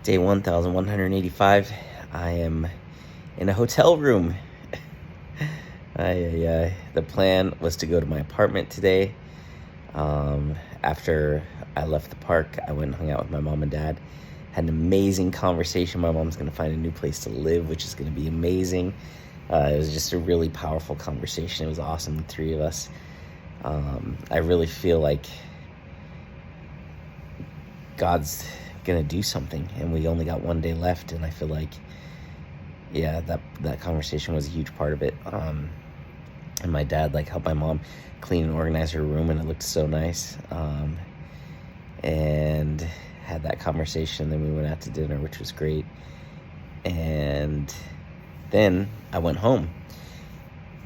Day 1185. I am in a hotel room. The plan was to go to my apartment today. After I left the park, I went and hung out with my mom and dad. Had an amazing conversation. My mom's going to find a new place to live, which is going to be amazing. It was just a really powerful conversation. It was awesome, the three of us. I really feel like God's gonna do something, and we only got one day left, and I feel like, yeah, that conversation was a huge part of it. And my dad helped my mom clean and organize her room, and it looked so nice. And had that conversation. Then we went out to dinner, which was great. And then I went home,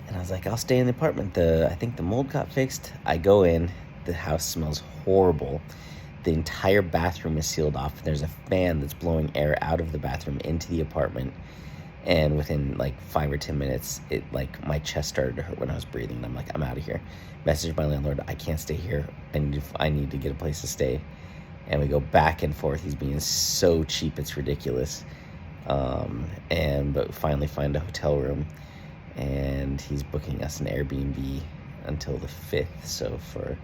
and I was like, I'll stay in the apartment. I think the mold got fixed. I go in, the house smells horrible. The entire bathroom is sealed off. There's a fan that's blowing air out of the bathroom into the apartment. And within 5 or 10 minutes, my chest started to hurt when I was breathing. And I'm like, I'm out of here. Message my landlord, I can't stay here. I need to get a place to stay. And we go back and forth. He's being so cheap, it's ridiculous. But we finally find a hotel room, and he's booking us an Airbnb until the 5th. So for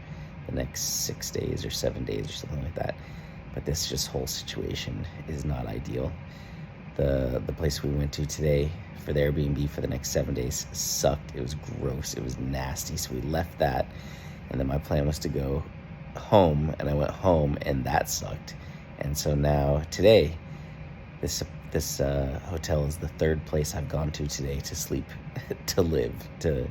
the next 6 days or 7 days or something like that. But this whole situation is not ideal. The place we went to today for the Airbnb for the next 7 days sucked. It was gross. It was nasty. So we left that, and then my plan was to go home, and I went home, and that sucked. And so now today, this hotel is the third place I've gone to today to sleep, to live, to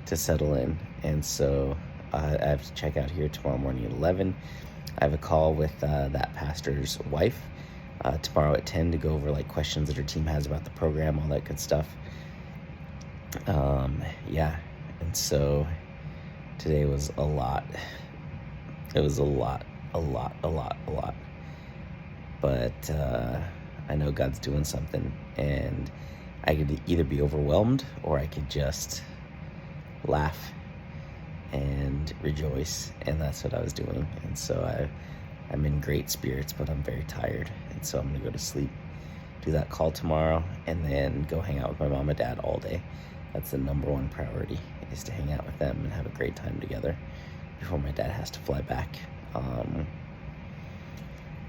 settle in. And so I have to check out here tomorrow morning at 11. I have a call with that pastor's wife tomorrow at 10 to go over questions that her team has about the program, all that good stuff. And so today was a lot. It was a lot. But I know God's doing something, and I could either be overwhelmed or I could just laugh and rejoice, and that's what I was doing. And so I'm in great spirits, but I'm very tired, and so I'm gonna go to sleep, do that call tomorrow, and then go hang out with my mom and dad all day. That's the number one priority, is to hang out with them and have a great time together before my dad has to fly back.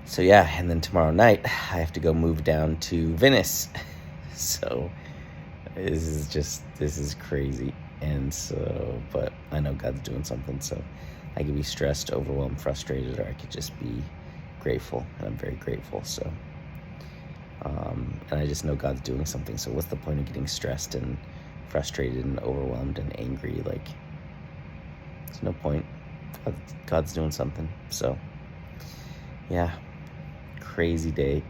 So yeah, and then tomorrow night I have to go move down to Venice. So this is crazy. And so, but I know God's doing something, so I could be stressed, overwhelmed, frustrated, or I could just be grateful, and I'm very grateful. So, and I just know God's doing something, so what's the point of getting stressed and frustrated and overwhelmed and angry? There's no point. God's doing something. So, yeah, crazy day.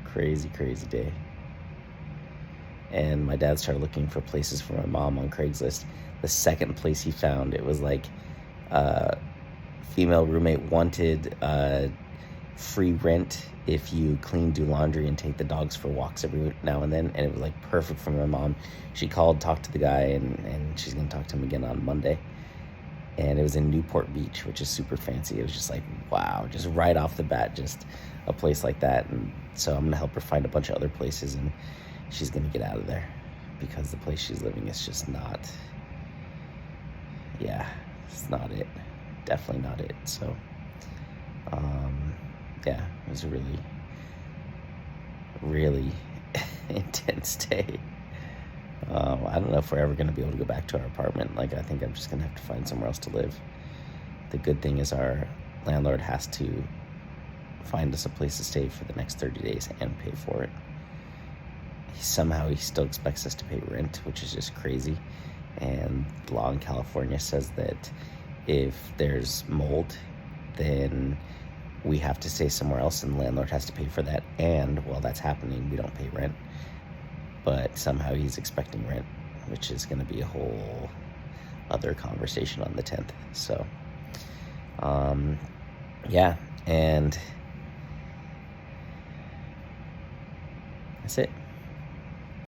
Crazy day. And my dad started looking for places for my mom on Craigslist. The second place he found, it was female roommate wanted free rent if you clean, do laundry, and take the dogs for walks every now and then. And it was perfect for my mom. She called, talked to the guy, and she's gonna talk to him again on Monday. And it was in Newport Beach, which is super fancy. It was just wow, just right off the bat, just a place like that. And so I'm gonna help her find a bunch of other places, and she's gonna get out of there, because the place she's living is just not, it's not it. Definitely not it. So, it was a really, really intense day. I don't know if we're ever gonna be able to go back to our apartment. I think I'm just gonna have to find somewhere else to live. The good thing is our landlord has to find us a place to stay for the next 30 days and pay for it. Somehow he still expects us to pay rent, which is just crazy. And the law in California says that if there's mold, then we have to stay somewhere else, and the landlord has to pay for that. And while that's happening, we don't pay rent. But somehow he's expecting rent, which is going to be a whole other conversation on the 10th. So, and that's it.